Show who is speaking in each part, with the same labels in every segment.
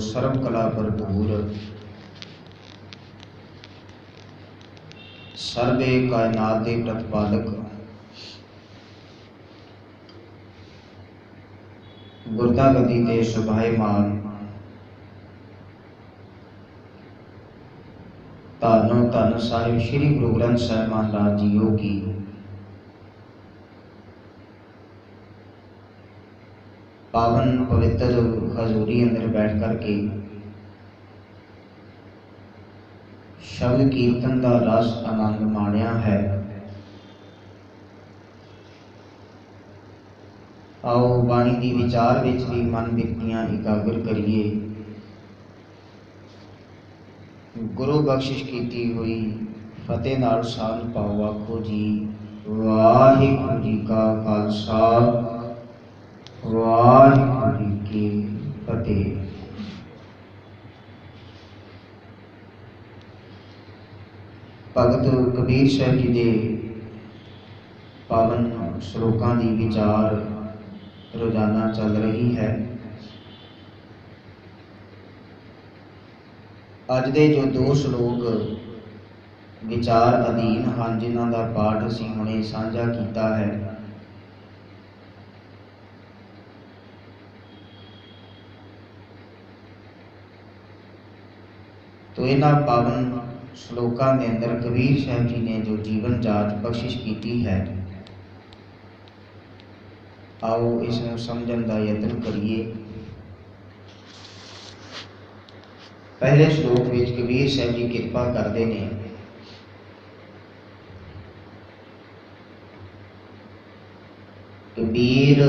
Speaker 1: सर्व कला भरपूर सर्वे कायनात दे प्रतिपालक गुरता गति ते सुभाएमान धन धन साहिब श्री गुरु ग्रंथ साहिब महाराज जीओ की पावन पवित्र हजूरी अंदर बैठ करके शब्द कीर्तन का रस आनंद माणिया है। आओ बाणी की विचार विच भी मन बिरतियां एकाग्र करिए। गुरु बख्शिश की हुई फतेह नाल सान पाओ आखो जी वाहिगुरू जी का खालसा वाहिगुरू जी की फतेह। भगत कबीर साहब जी के पावन श्लोकों की विचार रोजाना चल रही है। अज के जो दो श्लोक विचार अधीन हैं जिन्हों का पाठ असी हुणे साझा किया है। तो इन्हां पावन श्लोकों के अंदर कबीर साहब जी ने जो जीवन जाच बख्शिश की है, आओ इसनूं समझण का यत्न करिए। पहले श्लोक में कबीर साहब जी कृपा करते हैं, कबीर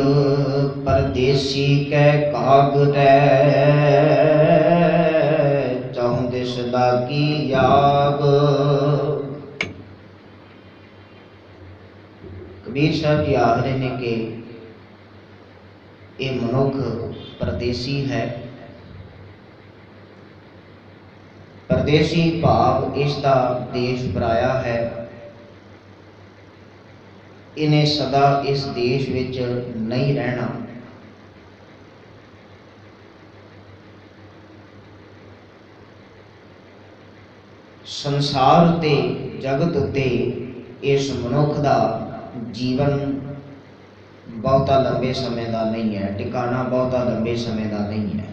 Speaker 1: परदेसी कै कागरै चाहुं सदा की याग। कबीर साहब जी आख रहे हैं कि ये मनुख परदेसी है। परदेसी भाव इसका देश पराया है। इन्हें सदा इस देश विच नहीं रहना। संसार ते जगत उत्ते इस मनुख का जीवन बहुता लंबे समय का नहीं है, टिकाना बहुता लंबे समय का नहीं है।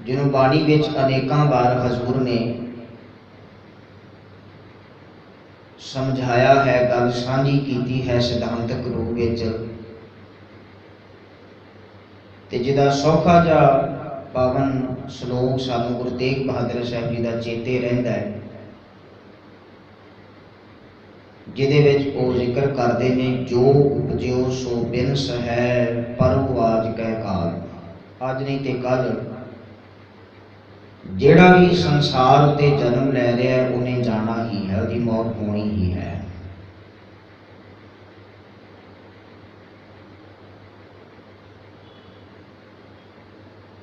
Speaker 1: जिन्हों बाणी विच अनेकों बार हजूर ने समझाया है, गल सांझी की है सिद्धांतक रूप विच, ते जिहदा सौखा जा पावन श्लोक सानू गुरु तेग बहादुर साहब जी का चेते रहिंदा है, जिहदे विच वो जिक्र करते हैं, जो उपजो सो बिनस है पर आज कै काल। अज नहीं ते कल जिहड़ा भी संसार उत्ते जन्म लै रहा है उन्हें जाना ही है, उसकी मौत होनी ही है।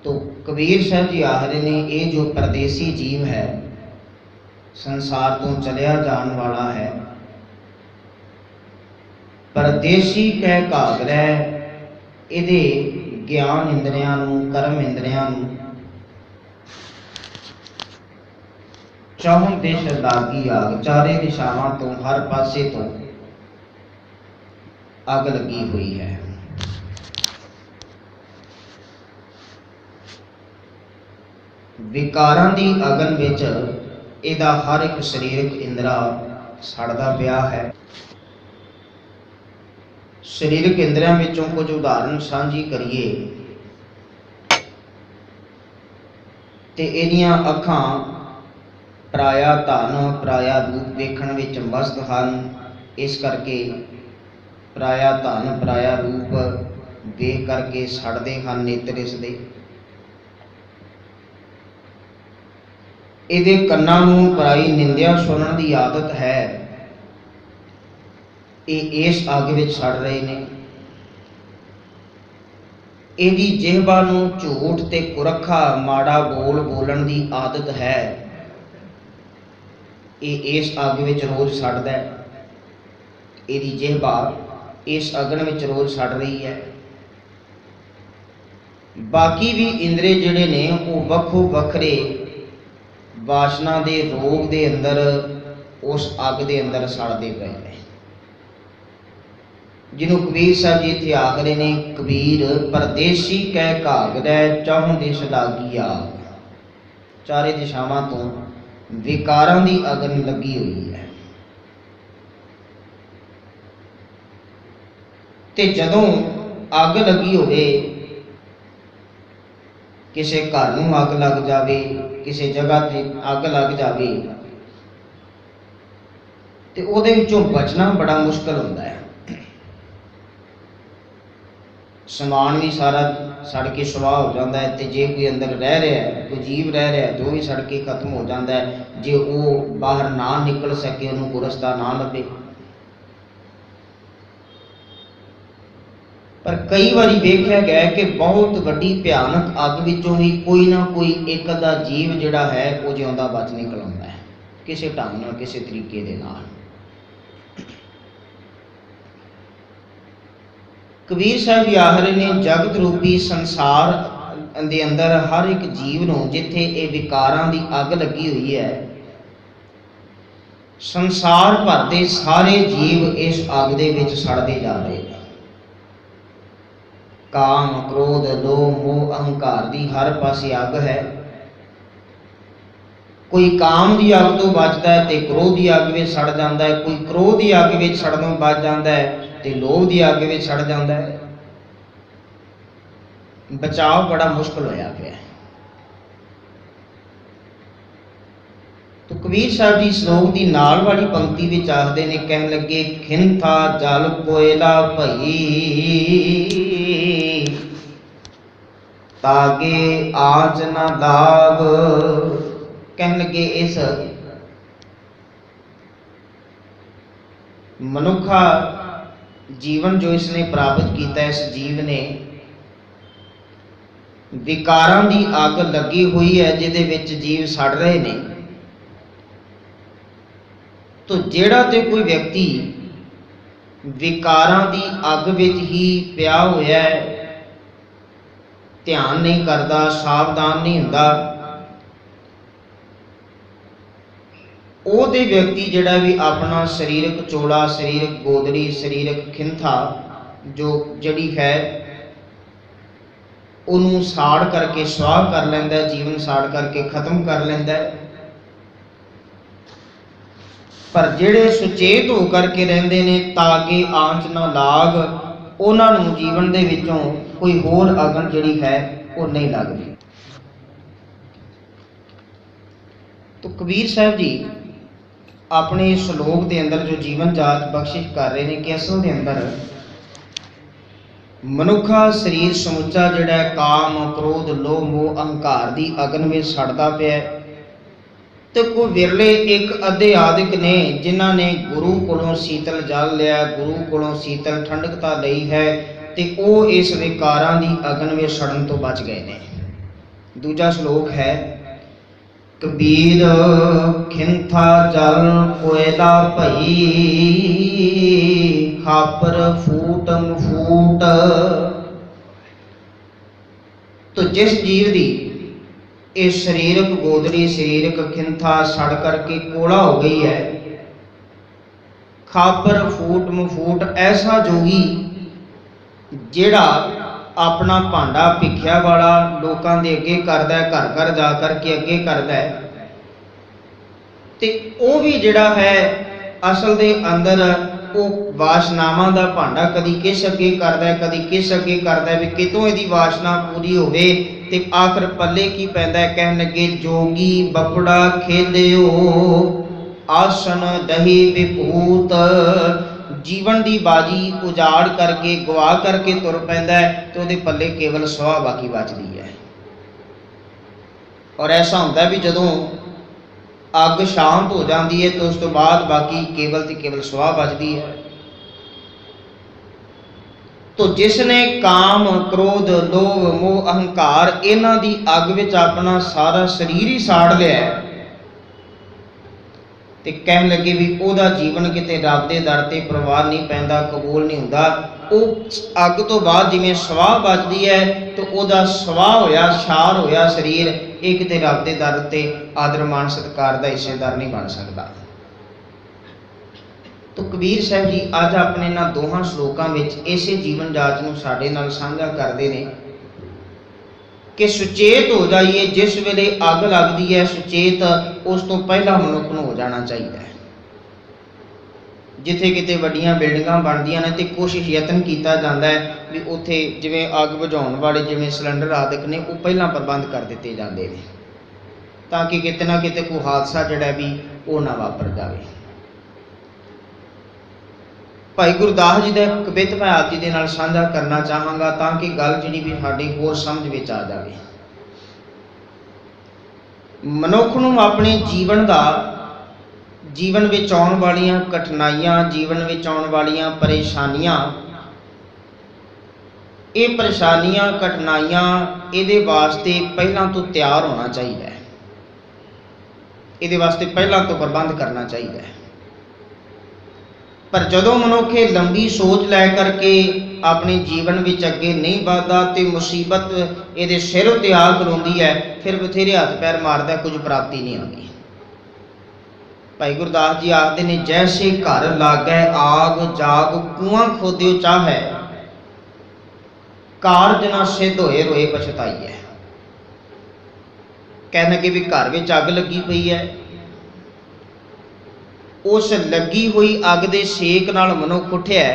Speaker 1: तो कबीर साहब जी आख रहे हैं, ये जो परदेसी जीव है, संसार तो चलिया जान वाला है, परदेसी कै घागरै, इहदे ज्ञान इंद्रियां नूं कर्म इंद्रियां नूं चौं दिश लागी आग, चारे दिशावां तो हर पासे तो अग लगी हुई है। विकारां दी अगन विच इहदा हर एक शरीरक इंद्रा सड़दा पिया है। शरीरक इंद्रियां विचों कुछ उदाहरण सांझी करिए ते इहदियां अखां पराया धन पराया रूप वेखण विच मस्त हन। इस करके पराया धन पराया रूप वेख करके सड़दे हन नेत्र इसदे। इहदे कन्नां नूं पराई निंदिया सुनण दी आदत है, ये इस अग विच सड़ रहे ने। इहदी जिहबा नूं झूठ ते कुरखा माड़ा बोल बोलण दी आदत है, ये इस अग विच रोज सड़दा है। इहदी जिहबा इस अगन में रोज सड़ रही है। बाकी भी इंद्रे जिहड़े ने वो वक्खो वखरे वासना के रोग के अंदर उस अग के अंदर सड़ते पे हैं। जिन्हों कबीर साहब जी इत्थे आख रहे ने, कबीर परदेसी कह घागदै चौं दिश लागी आग। चारे दिशावां तो विकारां दी अगन लगी हुई है। ते जदों अग लगी होवे, किसी घर नूं अग लग जावे, किसी जगह ते अग लग जावे, ते उहदे विचों बचना बड़ा मुश्किल हुंदा है। समान भी सारा सड़ के सुआह हो जाता है, तो जे कोई अंदर रह रहा है, कोई जीव रह रहा है, तो भी सड़ के खत्म हो जाता है। जे वो बाहर ना निकल सके, उन्होंने कोई रस्ता ना लभे। पर कई बार देखा गया कि बहुत वड्डी भयानक अग विचों भी कोई ना कोई एक अद्धा जीव जिहड़ा है वो जिउंदा बच निकल आउंदा है, किसी ढंग नाल, किसी तरीके दे नाल। कबीर साहब भी आख रहे ने, जगत रूपी संसार दे अंदर हर एक जीव नूं जिथे ये विकारां दी अग लगी हुई है, संसार भर दे सारे जीव इस अग दे विच सड़ते जा रहे हैं। काम क्रोध लोभ मोह अहंकार दी हर पासे अग है। कोई काम की अग तो बचता है तो क्रोध की अग में सड़ जाता है, कोई क्रोध की अग में सड़नों बच जाता है तो लोभ की अग में सड़ जाता है। बचाव बड़ा मुश्किल होया पिया। तो कबीर साहब जी श्लोक की नाल वाली पंक्ति में आखते ने, कहन लगे, खिंथा जल कोयला भई तागे आंच न लाग। कहन लगे, इस मनुखा जीवन जो इसने प्राप्त किया, इस जीव ने विकारां दी अग लगी हुई है, जिहदे विच जीव सड़ रहे ने। तो जेड़ा ते कोई व्यक्ति विकारां दी अग विच ही पिया होया है, ध्यान नहीं करता, सावधान नहीं हुंदा, ਉਹਦੇ व्यक्ति ਜਿਹੜਾ भी अपना शरीरक चोला, शरीरक गोदड़ी, शरीरक खिंथा जो जड़ी है ਉਹਨੂੰ ਸਾੜ करके स्वाह कर ਲੈਂਦਾ, जीवन साड़ करके खत्म कर ਲੈਂਦਾ। पर ਜਿਹੜੇ ਸੁਚੇਤ ਹੋ करके ਰਹਿੰਦੇ ਨੇ, ਤਾਗੇ ਆਂਚ ਨਾ ਲਾਗ, ਉਹਨਾਂ ਨੂੰ ਜੀਵਨ ਦੇ ਵਿੱਚੋਂ ਕੋਈ ਹੋਰ ਅਗਨ ਜਿਹੜੀ ਹੈ ਉਹ नहीं लगती। तो कबीर साहब जी अपने श्लोक के अंदर जो जीवन जाच बख्शिश कर रहे हैं कि असल के अंदर मनुखा शरीर समुचा जिहड़ा काम क्रोध लोभ मोह अहंकार की अगन में सड़ता पिया। तो कोई विरले एक अद्धे आदिक ने जिन्हां ने गुरु कोलों शीतल जल लिया, गुरु कोलों शीतल ठंडकता लई है, तो वो इस विकारां की अगन में सड़न तो बच गए ने। दूजा श्लोक है, कबीर खिंथा जल कोयला भई खापर फूट मफूट। तो जिस जीव की इस शरीरक गोदड़ी, शरीरक खिंथा सड़ करके कोड़ा हो गई है, खापर फूट मफूट, ऐसा जोगी जेड़ा अपना भांडा भिखिया वाला लोगों के अगे करदा है, घर घर जा करके अगे करदा है, ते वो भी जिहड़ा है असल दे अंदर वो वासनावां दा भांडा कदी किस अगे करदा है, कदी किस अगे करदा है, भी कितों इहदी वासना पूरी होवे ते आखिर पल्ले की पैंदा है। कहन लगे, जोगी बपड़ा खेलियो आसन दही विभूत। जीवन की बाजी उजाड़ करके गवा करके तुर पैंदा है, तो उहदे पल्ले केवल स्वाह बाकी बचदी है। और ऐसा होंदा है भी जदों अग शांत हो जाती है, तो उस तो बाद बाकी केवल ते केवल स्वाह बचदी है। तो जिसने काम क्रोध लोभ मोह अहंकार इन्हां दी अग विच अपना सारा शरीर ही साड़ लिया है, ਤੇ ਕਹਿਣ ਲੱਗੇ ਵੀ ਉਹਦਾ ਜੀਵਨ ਕਿਤੇ ਰੱਬ ਦੇ ਦਰ ਤੇ ਪ੍ਰਵਾਨ ਨਹੀਂ ਪੈਂਦਾ, ਕਬੂਲ ਨਹੀਂ ਹੁੰਦਾ। ਉਹ ਅੱਗ ਤੋਂ ਬਾਅਦ ਜਿਵੇਂ ਸਵਾਹ ਬਚਦੀ ਹੈ ਤੇ ਉਹਦਾ ਸਵਾਹ ਹੋਇਆ, ਛਾਰ ਹੋਇਆ ਸਰੀਰ, ਇਹ ਕਿਤੇ ਰੱਬ ਦੇ ਦਰ ਤੇ ਆਦਰ ਮਾਣ ਸਤਿਕਾਰ ਦਾ ਹਿੱਸੇਦਾਰ ਨਹੀਂ ਬਣ ਸਕਦਾ। ਤੋ ਕਬੀਰ ਸਾਹਿਬ ਜੀ ਅੱਜ ਆਪਣੇ ਇਹਨਾਂ ਦੋਹਾਂ ਸ਼ਲੋਕਾਂ ਵਿੱਚ ਇਸੇ ਜੀਵਨ ਜਾਚ ਨੂੰ ਸਾਡੇ ਨਾਲ ਸਾਂਝਾ ਕਰਦੇ ਨੇ ਕਿ ਸੁਚੇਤ ਹੋ ਜਾਈਏ। ਜਿਸ ਵੇਲੇ ਅੱਗ ਲੱਗਦੀ ਹੈ ਸੁਚੇਤ ਉਸ ਤੋਂ ਪਹਿਲਾਂ ਮਨੁੱਖ ਨੂੰ ਹੋ ਜਾਣਾ ਚਾਹੀਦਾ ਹੈ। ਜਿੱਥੇ ਕਿਤੇ ਵੱਡੀਆਂ ਬਿਲਡਿੰਗਾਂ ਬਣਦੀਆਂ ਨੇ ਤੇ ਕੋਸ਼ਿਸ਼ ਯਤਨ ਕੀਤਾ ਜਾਂਦਾ ਹੈ ਵੀ ਉੱਥੇ ਜਿਵੇਂ ਅੱਗ ਬੁਝਾਉਣ ਵਾਲੇ ਜਿਵੇਂ ਸਿਲੰਡਰ ਆਦਿਕ ਨੇ ਉਹ ਪਹਿਲਾਂ ਪ੍ਰਬੰਧ ਕਰ ਦਿੱਤੇ ਜਾਂਦੇ ਨੇ ਤਾਂ ਕਿ ਕਿਤੇ ਨਾ ਕਿਤੇ ਕੋਈ ਹਾਦਸਾ ਜਿਹੜਾ ਵੀ ਉਹ ਨਾ ਵਾਪਰ ਜਾਵੇ। ਭਾਈ ਗੁਰਦਾਸ ਜੀ ਦਾ ਇੱਕ ਕਵਿਤ ਮੈਂ ਆਪ ਜੀ ਦੇ ਨਾਲ ਸਾਂਝਾ ਕਰਨਾ ਚਾਹਾਂਗਾ ਤਾਂ ਕਿ ਗੱਲ ਜਿਹੜੀ ਵੀ ਸਾਡੀ ਹੋਰ ਸਮਝ ਵਿੱਚ ਆ ਜਾਵੇ। ਮਨੁੱਖ ਨੂੰ ਆਪਣੇ ਜੀਵਨ ਵਿੱਚ ਆਉਣ ਵਾਲੀਆਂ ਕਠਿਨਾਈਆਂ, ਜੀਵਨ ਵਿੱਚ ਆਉਣ ਵਾਲੀਆਂ ਪਰੇਸ਼ਾਨੀਆਂ, ਇਹ ਪਰੇਸ਼ਾਨੀਆਂ ਕਠਿਨਾਈਆਂ ਇਹਦੇ ਵਾਸਤੇ ਪਹਿਲਾਂ ਤੋਂ ਤਿਆਰ ਹੋਣਾ ਚਾਹੀਦਾ ਹੈ। ਇਹਦੇ ਵਾਸਤੇ ਪਹਿਲਾਂ ਤੋਂ ਪ੍ਰਬੰਧ ਕਰਨਾ ਚਾਹੀਦਾ ਹੈ। ਪਰ ਜਦੋਂ ਮਨੁੱਖ ਇਹ ਲੰਬੀ ਸੋਚ ਲੈ ਕਰਕੇ ਆਪਣੇ ਜੀਵਨ ਵਿੱਚ ਅੱਗੇ ਨਹੀਂ ਵੱਧਦਾ ਤੇ ਮੁਸੀਬਤ ਇਹਦੇ ਸਿਰ ਉੱਤੇ ਆ ਖਲੋਂਦੀ ਹੈ, ਫਿਰ ਬਥੇਰੇ ਹੱਥ ਪੈਰ ਮਾਰਦਾ, ਕੁਝ ਪ੍ਰਾਪਤੀ ਨਹੀਂ ਆਉਂਦੀ। ਭਾਈ ਗੁਰਦਾਸ ਜੀ ਆਖਦੇ ਨੇ, ਜੈਸੇ ਘਰ ਲਾਗੈ ਆਗ ਜਾਗ ਕੂਆਂ ਖੋਦਿਓ ਚਾਹੈ, ਕਾਰਜ ਨਾ ਸਿੱਧ ਹੋਏ ਰੋਏ ਪਛਤਾਈਐ। ਕਹਿਣਗੇ ਵੀ ਘਰ ਵਿੱਚ ਅੱਗ ਲੱਗੀ ਪਈ ਹੈ, ਉਸ ਲੱਗੀ ਹੋਈ ਅੱਗ ਦੇ ਸੇਕ ਨਾਲ ਮਨੁੱਖ ਉੱਠਿਆ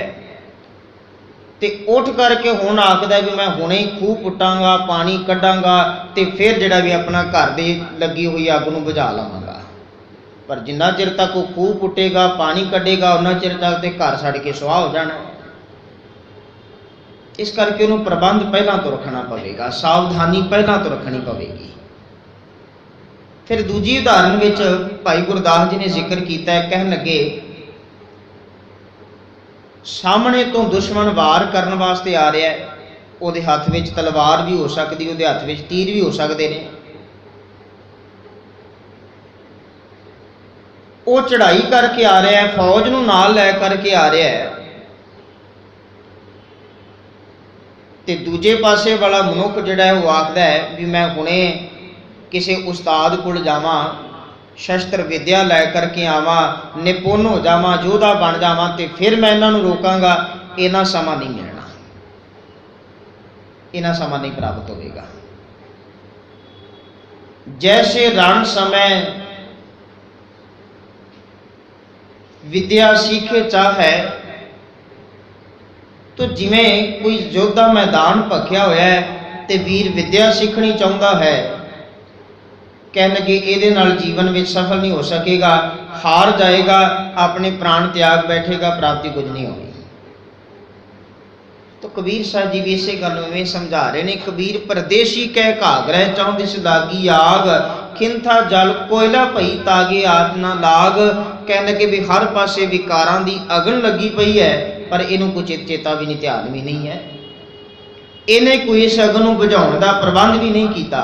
Speaker 1: ਤੇ ਉੱਠ ਕਰਕੇ ਹੁਣ ਆਖਦਾ ਵੀ ਮੈਂ ਹੁਣੇ ਹੀ ਖੂਹ ਪੁੱਟਾਂਗਾ, ਪਾਣੀ ਕੱਢਾਂਗਾ ਤੇ ਫਿਰ ਜਿਹੜਾ ਵੀ ਆਪਣਾ ਘਰ ਦੇ ਲੱਗੀ ਹੋਈ ਅੱਗ ਨੂੰ ਬੁਝਾ ਲਵਾਂਗਾ। ਪਰ ਜਿੰਨਾ ਚਿਰ ਤੱਕ ਉਹ ਖੂਹ ਪੁੱਟੇਗਾ, ਪਾਣੀ ਕੱਢੇਗਾ, ਉਹਨਾਂ ਚਿਰ ਤੱਕ ਤੇ ਘਰ ਛੱਡ ਕੇ ਸੁਆਹ ਹੋ ਜਾਣਾ। ਇਸ ਕਰਕੇ ਉਹਨੂੰ ਪ੍ਰਬੰਧ ਪਹਿਲਾਂ ਤੋਂ ਰੱਖਣਾ ਪਵੇਗਾ, ਸਾਵਧਾਨੀ ਪਹਿਲਾਂ ਤੋਂ ਰੱਖਣੀ ਪਵੇਗੀ। ਫਿਰ ਦੂਜੀ ਉਦਾਹਰਨ ਵਿੱਚ ਭਾਈ ਗੁਰਦਾਸ ਜੀ ਨੇ ਜ਼ਿਕਰ ਕੀਤਾ ਹੈ, ਕਹਿਣ ਲੱਗੇ, ਸਾਹਮਣੇ ਤੋਂ ਦੁਸ਼ਮਣ ਵਾਰ ਕਰਨ ਵਾਸਤੇ ਆ ਰਿਹਾ ਹੈ, ਉਹਦੇ ਹੱਥ ਵਿੱਚ ਤਲਵਾਰ ਵੀ ਹੋ ਸਕਦੀ, ਉਹਦੇ ਹੱਥ ਵਿੱਚ ਤੀਰ ਵੀ ਹੋ ਸਕਦੇ ਨੇ। ਉਹ ਚੜ੍ਹਾਈ ਕਰਕੇ ਆ ਰਿਹਾ ਹੈ, ਫੌਜ ਨੂੰ ਨਾਲ ਲੈ ਕਰਕੇ ਆ ਰਿਹਾ ਹੈ ਤੇ ਦੂਜੇ ਪਾਸੇ ਵਾਲਾ ਮਨੁੱਖ ਜਿਹੜਾ ਹੈ ਉਹ ਆਖਦਾ ਹੈ ਵੀ ਮੈਂ ਹੁਣੇ ਕਿਸੇ ਉਸਤਾਦ ਕੋਲ ਜਾਵਾਂ, ਸ਼ਸਤਰ ਵਿਦਿਆ ਲੈ ਕਰਕੇ ਆਵਾਂ, ਨਿਪੁੰਨ ਹੋ ਜਾਵਾਂ, ਯੋਧਾ ਬਣ ਜਾਵਾਂ ਤੇ ਫਿਰ ਮੈਂ ਇਹਨਾਂ ਨੂੰ ਰੋਕਾਂਗਾ। ਇਹਨਾਂ ਸਮਾਂ ਨਹੀਂ ਮਿਲਣਾ, ਇਹਨਾਂ ਸਮਾਂ ਨਹੀਂ ਪ੍ਰਾਪਤ ਹੋਵੇਗਾ। ਜੈਸੇ ਰਣ ਸਮੇਂ ਵਿਦਿਆ ਸਿੱਖੇ ਚਾਹੈ, ਤੋ ਜਿਵੇਂ ਕੋਈ ਯੋਧਾ ਮੈਦਾਨ ਭਖਿਆ ਹੋਇਆ ਹੈ ਤੇ ਵੀਰ ਵਿਦਿਆ ਸਿੱਖਣੀ ਚਾਹੁੰਦਾ ਹੈ, ਕਹਿਣ ਲੱਗੇ ਇਹਦੇ ਨਾਲ ਜੀਵਨ ਵਿੱਚ ਸਫਲ ਨਹੀਂ ਹੋ ਸਕੇਗਾ, ਹਾਰ ਜਾਏਗਾ, ਆਪਣੇ ਪ੍ਰਾਣ ਤਿਆਗ ਬੈਠੇਗਾ, ਪ੍ਰਾਪਤੀ ਕੁਝ ਨਹੀਂ ਹੋਣੀ। ਤਾਂ ਕਬੀਰ ਸਾਹਿਬ ਜੀ ਵੀ ਇਸੇ ਗੱਲ ਨੂੰ ਇਵੇਂ ਸਮਝਾ ਰਹੇ ਨੇ, ਕਬੀਰ ਪਰਦੇਸੀ ਕਹਿ ਘਾਗਰੈ ਚਾਹੁੰਦਿਸ ਲਾਗੀ ਆਗ, ਖਿੰਥਾ ਜਲ ਕੋਇਲਾ ਭਈ ਤਾਗੇ ਆਤ ਨਾ ਲਾਗ। ਕਹਿਣ ਲੱਗੇ ਵੀ ਹਰ ਪਾਸੇ ਵਿਕਾਰਾਂ ਦੀ ਅਗਨ ਲੱਗੀ ਪਈ ਹੈ ਪਰ ਇਹਨੂੰ ਕੋਈ ਚੇਤਾ ਵੀ ਨਹੀਂ, ਧਿਆਨ ਵੀ ਨਹੀਂ ਹੈ। ਇਹਨੇ ਕੋਈ ਇਸ ਅਗਨ ਨੂੰ ਬੁਝਾਉਣ ਦਾ ਪ੍ਰਬੰਧ ਵੀ ਨਹੀਂ ਕੀਤਾ।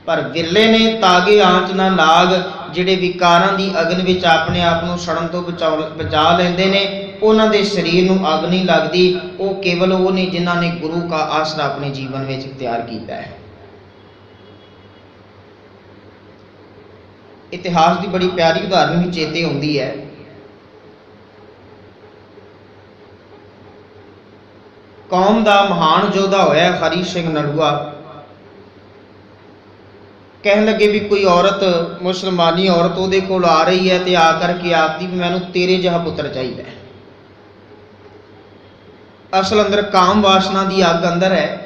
Speaker 1: ਪਰ ਵਿਰਲੇ ਨੇ ਤਾਗੇ ਆਂਚ ਨਾ ਲਾਗ, ਜਿਹੜੇ ਵਿਕਾਰਾਂ ਦੀ ਅਗਨ ਵਿੱਚ ਆਪਣੇ ਆਪ ਨੂੰ ਸੜਨ ਤੋਂ ਬਚਾ ਲੈਂਦੇ ਨੇ, ਉਹਨਾਂ ਦੇ ਸਰੀਰ ਨੂੰ ਅੱਗ ਨਹੀਂ ਲੱਗਦੀ। ਉਹ ਕੇਵਲ ਉਹ ਨੇ ਜਿਨ੍ਹਾਂ ਨੇ ਗੁਰੂ ਦਾ ਆਸਰਾ ਆਪਣੇ ਜੀਵਨ ਵਿੱਚ ਇਖਤਿਆਰ ਕੀਤਾ ਹੈ। ਇਤਿਹਾਸ ਦੀ ਬੜੀ ਪਿਆਰੀ ਉਦਾਹਰਨ ਵੀ ਚੇਤੇ ਆਉਂਦੀ ਹੈ। ਕੌਮ ਦਾ ਮਹਾਨ ਯੋਧਾ ਹੋਇਆ ਹਰੀ ਸਿੰਘ ਨਲੂਆ। ਕਹਿਣ ਲੱਗੇ ਵੀ ਕੋਈ ਔਰਤ, ਮੁਸਲਮਾਨੀ ਔਰਤ ਉਹਦੇ ਕੋਲ ਆ ਰਹੀ ਹੈ ਤੇ ਆ ਕਰਕੇ ਆਖਦੀ ਵੀ ਮੈਨੂੰ ਤੇਰੇ ਜਿਹਾ ਪੁੱਤਰ ਚਾਹੀਦਾ ਹੈ। ਅਸਲ ਅੰਦਰ ਕਾਮ ਵਾਸਨਾ ਦੀ ਅੱਗ ਅੰਦਰ ਹੈ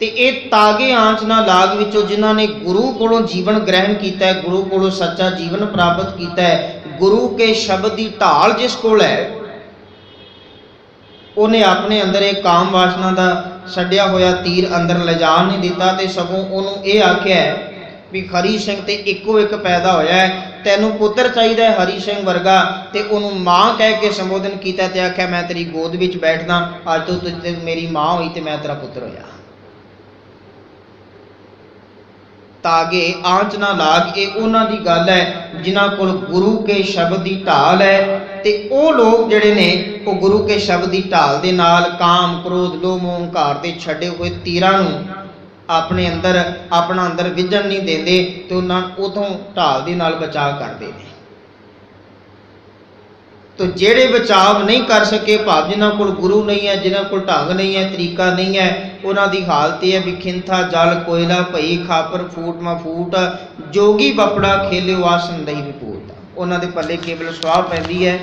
Speaker 1: ਤੇ ਇਹ ਤਾਗੇ ਆਂਚ ਨਾ ਲਾਗ ਵਿੱਚੋਂ ਜਿਨ੍ਹਾਂ ਨੇ ਗੁਰੂ ਕੋਲੋਂ ਜੀਵਨ ਗ੍ਰਹਿਣ ਕੀਤਾ ਹੈ, ਗੁਰੂ ਕੋਲੋਂ ਸੱਚਾ ਜੀਵਨ ਪ੍ਰਾਪਤ ਕੀਤਾ ਹੈ, ਗੁਰੂ ਕੇ ਸ਼ਬਦ ਦੀ ਢਾਲ ਜਿਸ ਕੋਲ ਹੈ, ਉਹਨੇ ਆਪਣੇ ਅੰਦਰ ਇਹ ਕਾਮ ਵਾਸਨਾ ਦਾ ਛੱਡਿਆ ਹੋਇਆ ਤੀਰ ਅੰਦਰ ਲਿਜਾਣ ਨਹੀਂ ਦਿੱਤਾ ਤੇ ਸਗੋਂ ਉਹਨੂੰ ਇਹ ਆਖਿਆ ਵੀ ਹਰੀ ਸਿੰਘ ਤੇ ਇੱਕੋ ਇੱਕ ਪੈਦਾ ਹੋਇਆ ਹੈ, ਤੈਨੂੰ ਪੁੱਤਰ ਚਾਹੀਦਾ ਹੈ ਹਰੀ ਸਿੰਘ ਵਰਗਾ। ਤੇ ਉਹਨੂੰ ਮਾਂ ਕਹਿ ਕੇ ਸੰਬੋਧਨ ਕੀਤਾ ਤੇ ਆਖਿਆ ਮੈਂ ਤੇਰੀ ਗੋਦ ਵਿੱਚ ਬੈਠਦਾ, ਅੱਜ ਤੋਂ ਤੂੰ ਮੇਰੀ ਮਾਂ ਹੋਈ ਤੇ ਮੈਂ ਤੇਰਾ ਪੁੱਤਰ ਹੋਇਆ। ਤਾਗੇ ਆਂਚ ਨਾ ਲਾਗ। ਇਹ ਉਹਨਾਂ ਦੀ ਗੱਲ ਹੈ ਜਿਨ੍ਹਾਂ ਕੋਲ ਗੁਰੂ ਕੇ ਸ਼ਬਦ ਦੀ ਢਾਲ ਹੈ, ਤੇ ਉਹ ਲੋਕ ਜਿਹੜੇ ਨੇ ਉਹ ਗੁਰੂ ਕੇ ਸ਼ਬਦ ਦੀ ਢਾਲ ਦੇ ਨਾਲ ਕਾਮ ਕ੍ਰੋਧ ਲੋਭ ਮੋਹ ਹੰਕਾਰ ਦੇ ਛੱਡੇ ਹੋਏ ਤੀਰਾਂ ਨੂੰ ਆਪਣੇ ਅੰਦਰ ਆਪਣਾ ਅੰਦਰ ਵਿਝਣ ਨਹੀਂ ਦਿੰਦੇ, ਤੇ ਉਹਨਾਂ ਉਥੋਂ ਢਾਲ ਦੇ ਨਾਲ ਬਚਾਅ ਕਰਦੇ ਨੇ। ਤੋ ਜਿਹੜੇ ਬਚਾਵ ਨਹੀਂ ਕਰ ਸਕੇ, ਭਾਵ ਜਿਨ੍ਹਾਂ ਕੋਲ ਗੁਰੂ ਨਹੀਂ ਹੈ, ਜਿਨ੍ਹਾਂ ਕੋਲ ਢੰਗ ਨਹੀਂ ਹੈ, ਤਰੀਕਾ ਨਹੀਂ ਹੈ, ਉਹਨਾਂ ਦੀ ਹਾਲਤ ਇਹ ਹੈ ਵੀ ਖਿੰਥਾ ਜਲ ਕੋਇਲਾ ਭਈ ਖਾਪਰ ਫੂਟ ਮਾ ਫੂਟ ਜੋਗੀ ਬਪੜਾ ਖੇਲਿਓ ਆਸਨ ਦਈ ਵਿਪੂਤ। ਉਹਨਾਂ ਦੇ ਪੱਲੇ ਕੇਵਲ ਸਵਾਹ ਪੈਂਦੀ ਹੈ।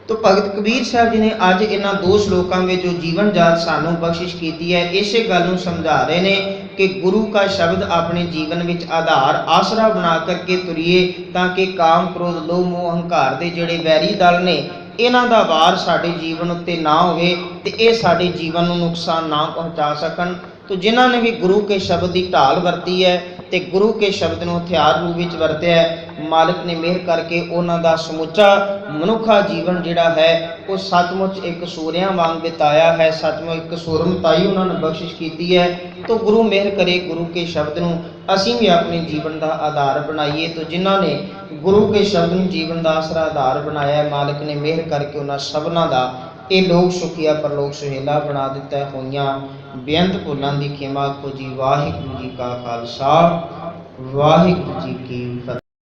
Speaker 1: ਤੋ ਭਗਤ ਕਬੀਰ ਸਾਹਿਬ ਜੀ ਨੇ ਅੱਜ ਇਹਨਾਂ ਦੋ ਸ਼ਲੋਕਾਂ ਵਿੱਚ ਜੋ ਜੀਵਨ ਜਾਚ ਸਾਨੂੰ ਬਖਸ਼ਿਸ਼ ਕੀਤੀ ਹੈ, ਇਸੇ ਗੱਲ ਨੂੰ ਸਮਝਾ ਰਹੇ ਨੇ ਕਿ ਗੁਰੂ का शब्द अपने जीवन ਵਿੱਚ आधार आसरा बना करके तुरीए, ताकि काम क्रोध लोभ मोह हंकार ਦੇ ਜਿਹੜੇ ਵੈਰੀ ਦਲ ਨੇ ਇਹਨਾਂ ਦਾ ਵਾਰ ਸਾਡੇ ਜੀਵਨ ਉੱਤੇ ਨਾ ਹੋਵੇ ਤੇ ਇਹ ਸਾਡੇ ਜੀਵਨ ਨੂੰ ਨੁਕਸਾਨ ਨਾ ਪਹੁੰਚਾ ਸਕਣ। ਤੋ ਜਿਨ੍ਹਾਂ ਨੇ ਵੀ ਗੁਰੂ ਕੇ ਸ਼ਬਦ ਦੀ ਢਾਲ ਵਰਤੀ ਹੈ ਤੇ ਗੁਰੂ ਕੇ ਸ਼ਬਦ ਨੂੰ ਹਥਿਆਰ ਰੂਪ ਵਿੱਚ ਵਰਤਿਆ ਹੈ, ਮਾਲਕ ਨੇ ਮਿਹਰ ਕਰਕੇ ਉਹਨਾਂ ਦਾ ਸਮੁੱਚਾ ਮਨੁੱਖਾ ਜੀਵਨ ਜਿਹੜਾ ਹੈ ਉਹ ਸੱਚਮੁੱਚ ਇੱਕ ਸੂਰਿਆਂ ਵਾਂਗ ਬਿਤਾਇਆ ਹੈ। ਸੱਚਮੁੱਚ ਇੱਕ ਸੂਰਮਤਾਈ ਉਹਨਾਂ ਨੇ ਬਖਸ਼ਿਸ਼ ਕੀਤੀ ਹੈ। ਤੋ ਗੁਰੂ ਮਿਹਰ ਕਰੇ ਗੁਰੂ ਕੇ ਸ਼ਬਦ ਨੂੰ ਅਸੀਂ ਵੀ ਆਪਣੇ ਜੀਵਨ ਦਾ ਆਧਾਰ ਬਣਾਈਏ। ਤੋ ਜਿਨ੍ਹਾਂ ਨੇ ਗੁਰੂ ਕੇ ਸ਼ਬਦ ਨੂੰ ਜੀਵਨ ਦਾ ਆਸਰਾ ਆਧਾਰ ਬਣਾਇਆ, ਮਾਲਕ ਨੇ ਮਿਹਰ ਕਰਕੇ ਉਹਨਾਂ ਸਭਨਾਂ ਦਾ ਇਹ ਲੋਕ ਸੁਖੀਆ ਪਰਲੋਕ ਸੁਹੇਲਾ ਬਣਾ ਦਿੱਤਾ। ਹੋਈਆਂ ਬੇਅੰਤ ਭੁੱਲਾਂ ਦੀ ਖਿਮਾ ਕੋ ਜੀ। ਵਾਹਿਗੁਰੂ ਜੀ ਕਾ ਖਾਲਸਾ, ਵਾਹਿਗੁਰੂ ਜੀ ਕੀ ਫਤਿਹ।